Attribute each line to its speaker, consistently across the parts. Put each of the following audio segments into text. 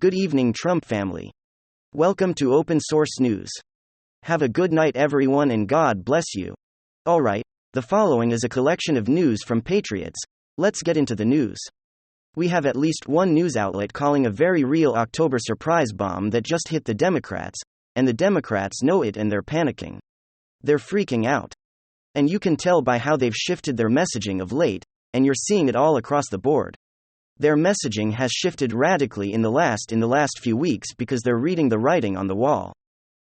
Speaker 1: Good evening, Trump family. Welcome to Open Source News. Have a good night, everyone, and God bless you. Alright, the following is a collection of news from Patriots. Let's get into the news. We have at least one news outlet calling a very real October surprise bomb that just hit the Democrats, and the Democrats know it and they're panicking. They're freaking out. And you can tell by how they've shifted their messaging of late, and you're seeing it all across the board. Their messaging has shifted radically in the last few weeks because they're reading the writing on the wall.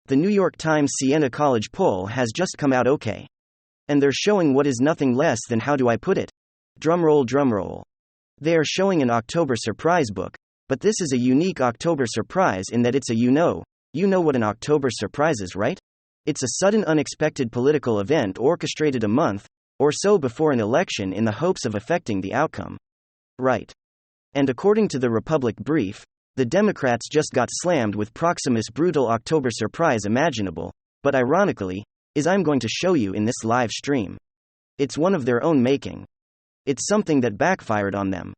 Speaker 1: The New York Times Siena College poll has just come out, okay. And they're showing what is nothing less than, how do I put it? Drumroll, drumroll. They are showing an October surprise book, but this is a unique October surprise in that it's a you know what an October surprise is, right? It's a sudden unexpected political event orchestrated a month or so before an election in the hopes of affecting the outcome. Right. And according to the Republic brief, the Democrats just got slammed with Proximus' brutal October surprise imaginable, but ironically, is I'm going to show you in this live stream. It's one of their own making. It's something that backfired on them.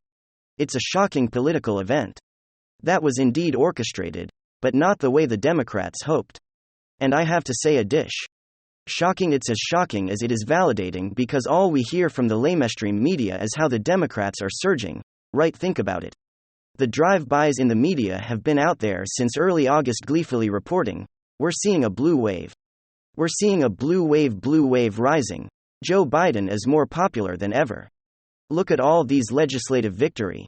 Speaker 1: It's a shocking political event. That was indeed orchestrated, but not the way the Democrats hoped. And I have to say, a dish. Shocking. It's as shocking as it is validating, because all we hear from the lamestream media is how the Democrats are surging. Right, think about it. The drive-bys in the media have been out there since early August, gleefully reporting, we're seeing a blue wave. We're seeing a blue wave rising. Joe Biden is more popular than ever. Look at all these legislative victory.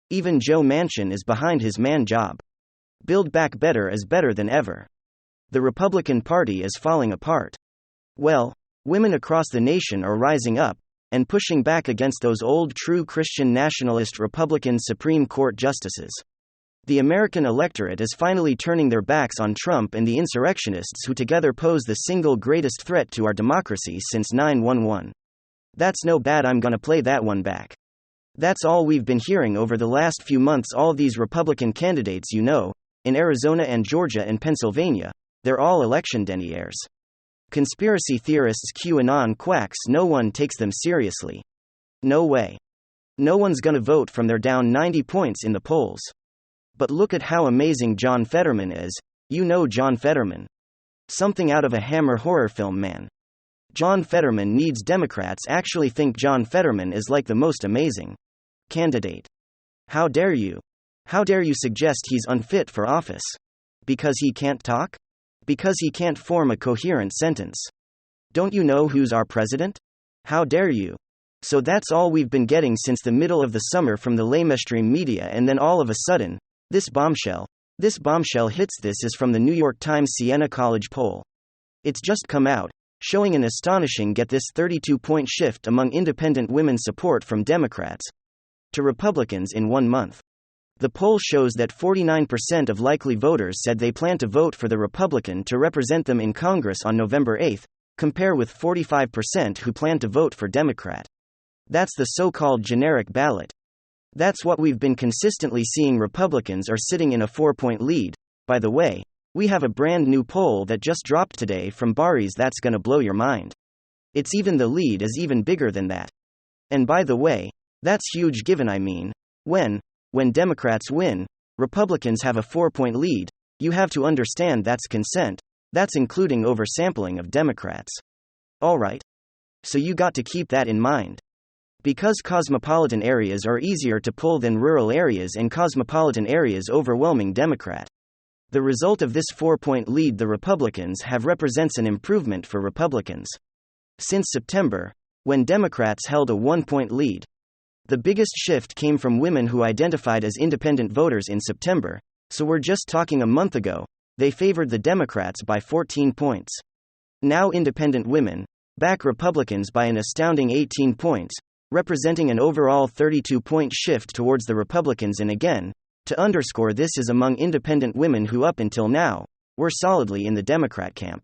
Speaker 1: Even Joe Manchin is behind his man job. Build Back Better is better than ever. The Republican Party is falling apart. Well, women across the nation are rising up and pushing back against those old true Christian nationalist Republican Supreme Court justices. The American electorate is finally turning their backs on Trump and the insurrectionists who together pose the single greatest threat to our democracy since 9/11. That's no bad, I'm gonna play that one back. That's all we've been hearing over the last few months. All these Republican candidates, in Arizona and Georgia and Pennsylvania, they're all election deniers. Conspiracy theorists, QAnon quacks, no one takes them seriously. No way. No one's gonna vote from their down 90 points in the polls. But look at how amazing John Fetterman is. John Fetterman. Something out of a Hammer horror film, man. John Fetterman needs Democrats actually think John Fetterman is like the most amazing candidate. How dare you? How dare you suggest he's unfit for office? Because he can't talk? Because he can't form a coherent sentence. Don't you know who's our president? How dare you? So that's all we've been getting since the middle of the summer from the lamestream media, and then all of a sudden, this bombshell hits. This is from the New York Times Siena College poll. It's just come out, showing an astonishing, get this, 32-point shift among independent women support from Democrats to Republicans in 1 month. The poll shows that 49% of likely voters said they plan to vote for the Republican to represent them in Congress on November 8, compare with 45% who plan to vote for Democrat. That's the so-called generic ballot. That's what we've been consistently seeing. Republicans are sitting in a 4-point lead. By the way, we have a brand new poll that just dropped today from Barry's that's gonna blow your mind. The lead is even bigger than that. And by the way, that's huge given, when Democrats win, Republicans have a 4-point lead. You have to understand that's consent. That's including oversampling of Democrats. Alright. So you got to keep that in mind. Because cosmopolitan areas are easier to pull than rural areas, and cosmopolitan areas overwhelming Democrat. The result of this 4-point lead the Republicans have represents an improvement for Republicans since September, when Democrats held a 1-point lead. The biggest shift came from women who identified as independent voters in September, so we're just talking a month ago, they favored the Democrats by 14 points. Now independent women back Republicans by an astounding 18 points, representing an overall 32-point shift towards the Republicans. And again, to underscore, this is among independent women who up until now were solidly in the Democrat camp.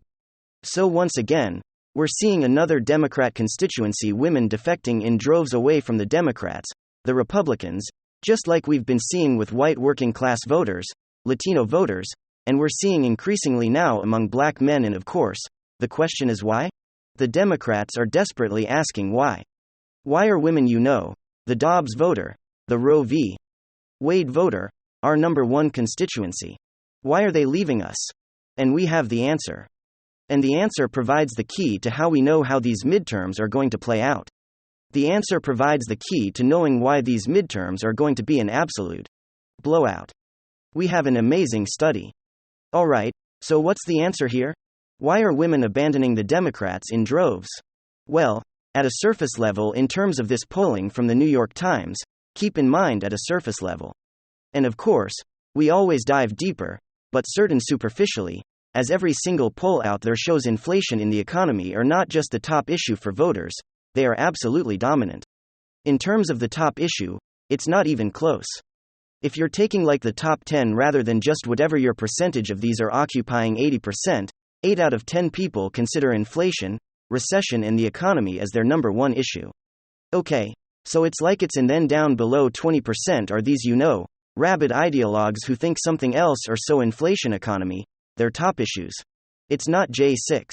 Speaker 1: So once again, we're seeing another Democrat constituency, women defecting in droves away from the Democrats, the Republicans, just like we've been seeing with white working-class voters, Latino voters, and we're seeing increasingly now among black men. And of course, the question is why? The Democrats are desperately asking why. Why are women, the Dobbs voter, the Roe v. Wade voter, our number one constituency. Why are they leaving us? And we have the answer. And the answer provides the key to how we know how these midterms are going to play out. The answer provides the key to knowing why these midterms are going to be an absolute blowout. We have an amazing study. Alright, so what's the answer here? Why are women abandoning the Democrats in droves? Well, at a surface level, in terms of this polling from the New York Times, keep in mind at a surface level. And of course, we always dive deeper, but certain superficially, as every single poll out there shows inflation in the economy are not just the top issue for voters, they are absolutely dominant. In terms of the top issue, it's not even close. If you're taking like the top 10 rather than just whatever your percentage of these are occupying 80%, 8 out of 10 people consider inflation, recession, and the economy as their number one issue. Okay, so it's like it's, and then down below 20% are these, rabid ideologues who think something else, or so inflation, economy, their top issues. It's not J6.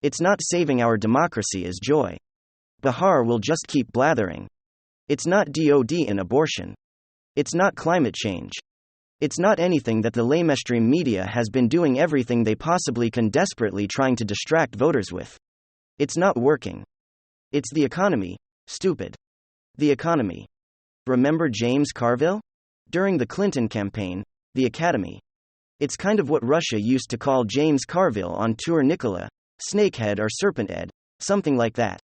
Speaker 1: It's not saving our democracy as Joy Behar will just keep blathering. It's not DOD and abortion. It's not climate change. It's not anything that the lamestream media has been doing everything they possibly can, desperately trying to distract voters with. It's not working. It's the economy, stupid. The economy. Remember James Carville? During the Clinton campaign, the Academy. It's kind of what Russia used to call James Carville on tour, Nicola, Snakehead or Serpenthead, something like that.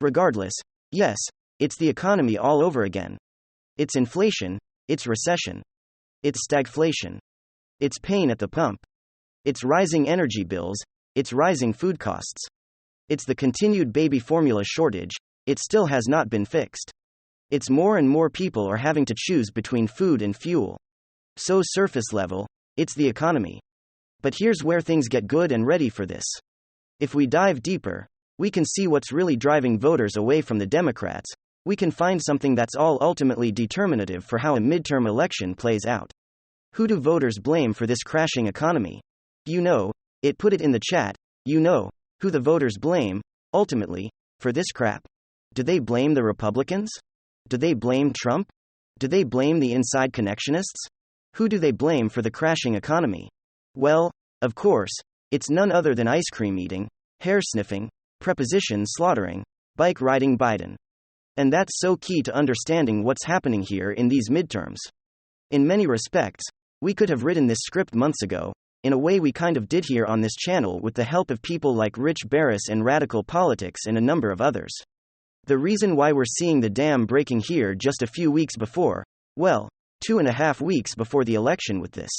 Speaker 1: Regardless, yes, it's the economy all over again. It's inflation, it's recession. It's stagflation. It's pain at the pump. It's rising energy bills, it's rising food costs. It's the continued baby formula shortage, it still has not been fixed. It's more and more people are having to choose between food and fuel. So surface level, it's the economy. But here's where things get good and ready for this. If we dive deeper, we can see what's really driving voters away from the Democrats. We can find something that's all ultimately determinative for how a midterm election plays out. Who do voters blame for this crashing economy? It put it in the chat, who the voters blame, ultimately, for this crap. Do they blame the Republicans? Do they blame Trump? Do they blame the inside connectionists? Who do they blame for the crashing economy? Well, of course, it's none other than ice cream eating, hair sniffing, preposition slaughtering, bike riding Biden. And that's so key to understanding what's happening here in these midterms. In many respects, we could have written this script months ago, in a way we kind of did here on this channel with the help of people like Rich Barris and Radical Politics and a number of others. The reason why we're seeing the dam breaking here just a few weeks before, 2.5 weeks before the election with this.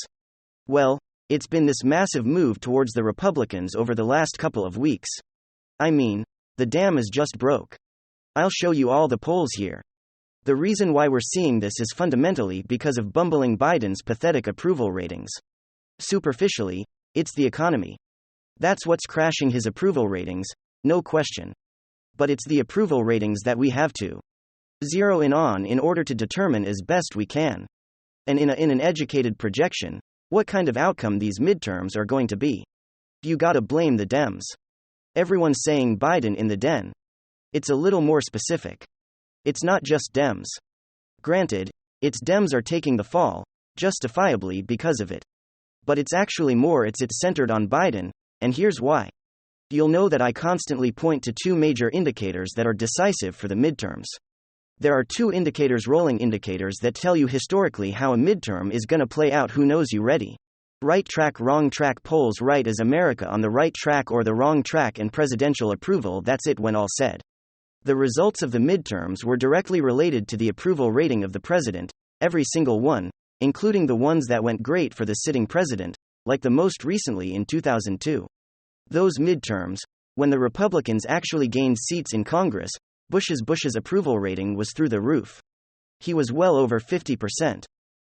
Speaker 1: It's been this massive move towards the Republicans over the last couple of weeks. I mean, the dam is just broke. I'll show you all the polls here. The reason why we're seeing this is fundamentally because of bumbling Biden's pathetic approval ratings. Superficially, it's the economy. That's what's crashing his approval ratings, no question. But it's the approval ratings that we have to zero in on in order to determine as best we can. And in an educated projection, what kind of outcome these midterms are going to be. You gotta blame the Dems. Everyone's saying Biden in the den. It's a little more specific. It's not just Dems. Granted, it's Dems are taking the fall, justifiably because of it. But it's actually more, it's centered on Biden, and here's why. You'll know that I constantly point to two major indicators that are decisive for the midterms. There are two indicators, rolling indicators, that tell you historically how a midterm is gonna play out. Who knows? You ready? Right track, wrong track polls. Right, is America on the right track or the wrong track? And presidential approval, that's it when all said. The results of the midterms were directly related to the approval rating of the president, every single one, including the ones that went great for the sitting president, like the most recently in 2002. Those midterms, when the Republicans actually gained seats in Congress, Bush's approval rating was through the roof. He was well over 50%.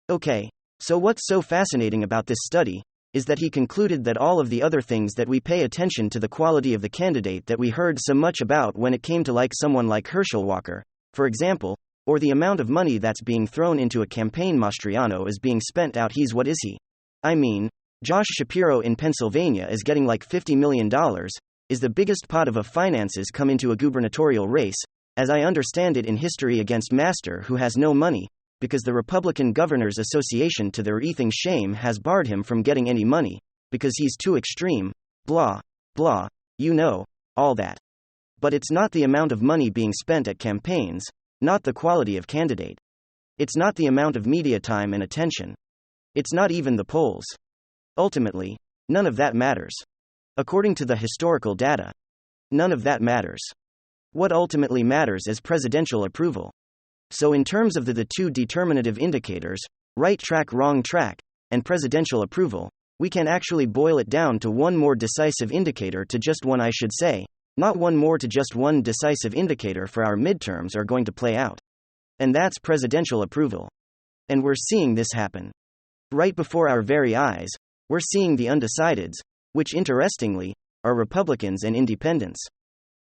Speaker 1: Okay, so what's so fascinating about this study is that he concluded that all of the other things that we pay attention to, the quality of the candidate that we heard so much about when it came to like someone like Herschel Walker, for example, or the amount of money that's being thrown into a campaign Mastriano is being spent out. What is he? I mean, Josh Shapiro in Pennsylvania is getting like $50 million, is the biggest pot of finances come into a gubernatorial race, as I understand it in history, against Master, who has no money, because the Republican Governors Association to their eating shame has barred him from getting any money, because he's too extreme, blah, blah, all that. But it's not the amount of money being spent at campaigns, not the quality of candidate. It's not the amount of media time and attention. It's not even the polls. Ultimately, none of that matters. According to the historical data, none of that matters. What ultimately matters is presidential approval. So in terms of the two determinative indicators, right track, wrong track, and presidential approval, we can actually boil it down to one more decisive indicator to just one, I should say, not one more to just one decisive indicator for our midterms are going to play out. And that's presidential approval. And we're seeing this happen. Right before our very eyes, we're seeing the undecideds, which interestingly, are Republicans and independents.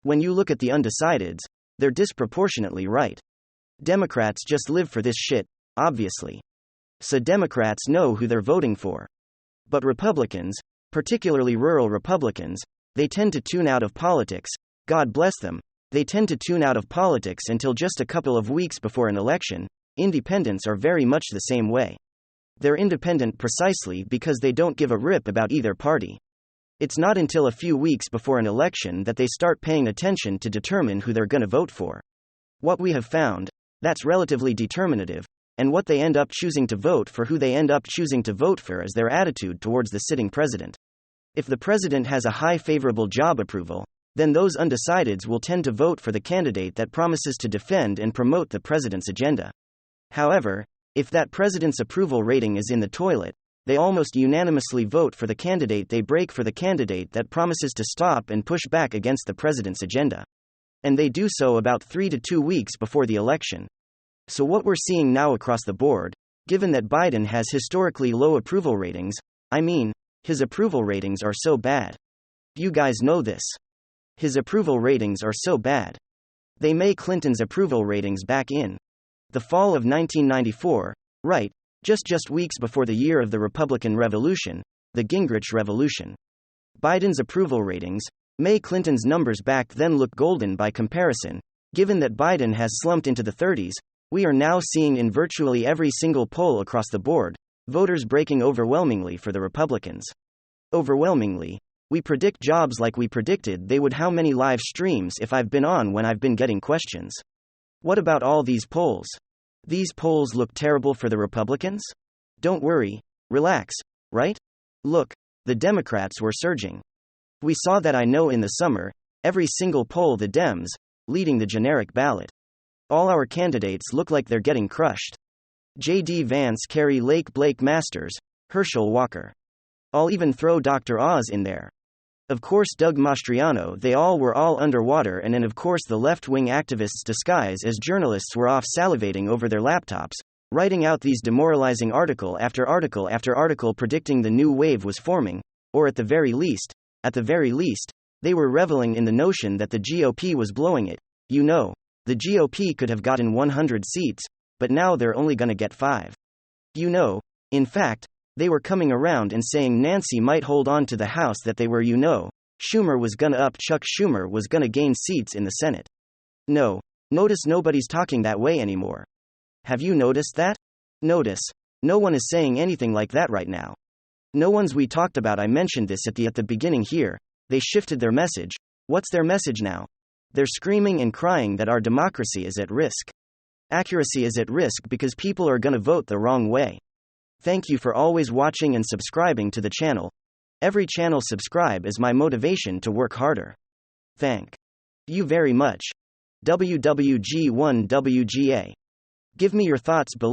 Speaker 1: When you look at the undecideds, they're disproportionately right. Democrats just live for this shit, obviously. So Democrats know who they're voting for. But Republicans, particularly rural Republicans, they tend to tune out of politics. God bless them. They tend to tune out of politics until just a couple of weeks before an election. Independents are very much the same way. They're independent precisely because they don't give a rip about either party. It's not until a few weeks before an election that they start paying attention to determine who they're going to vote for. What we have found, that's relatively determinative, and what they end up choosing to vote for, who they end up choosing to vote for, is their attitude towards the sitting president. If the president has a high favorable job approval, then those undecideds will tend to vote for the candidate that promises to defend and promote the president's agenda. However, if that president's approval rating is in the toilet, they almost unanimously vote for the candidate they break for the candidate that promises to stop and push back against the president's agenda. And they do so about 3 to 2 weeks before the election. So what we're seeing now across the board, given that Biden has historically low approval ratings, his approval ratings are so bad. You guys know this. His approval ratings are so bad. They made Clinton's approval ratings back in the fall of 1994, right, just weeks before the year of the Republican Revolution, the Gingrich Revolution. Biden's approval ratings, made Clinton's numbers back then look golden by comparison. Given that Biden has slumped into the 30s, we are now seeing in virtually every single poll across the board, voters breaking overwhelmingly for the Republicans. Overwhelmingly. We predict jobs like we predicted they would. How many live streams if I've been on when I've been getting questions? What about all these polls? These polls look terrible for the Republicans? Don't worry, relax, right? Look, the Democrats were surging. We saw that in the summer, every single poll the Dems, leading the generic ballot. All our candidates look like they're getting crushed. J.D. Vance, Carrie Lake, Blake Masters, Herschel Walker. I'll even throw Dr. Oz in there. Of course Doug Mastriano. They all were underwater, and then of course the left-wing activists disguised as journalists were off salivating over their laptops, writing out these demoralizing article after article after article predicting the new wave was forming, or at the very least, they were reveling in the notion that the GOP was blowing it. The GOP could have gotten 100 seats, but now they're only gonna get 5. In fact, they were coming around and saying Nancy might hold on to the House, that they were, Schumer was gonna Chuck Schumer was gonna gain seats in the Senate. Notice nobody's talking that way anymore. Have you noticed that? Notice, no one is saying anything like that right now. No one's. We talked about, I mentioned this at the beginning here, they shifted their message. What's their message now? They're screaming and crying that our democracy is at risk. Accuracy is at risk because people are gonna vote the wrong way. Thank you for always watching and subscribing to the channel. Every channel subscribe is my motivation to work harder. Thank you very much. WWG1WGA. Give me your thoughts below.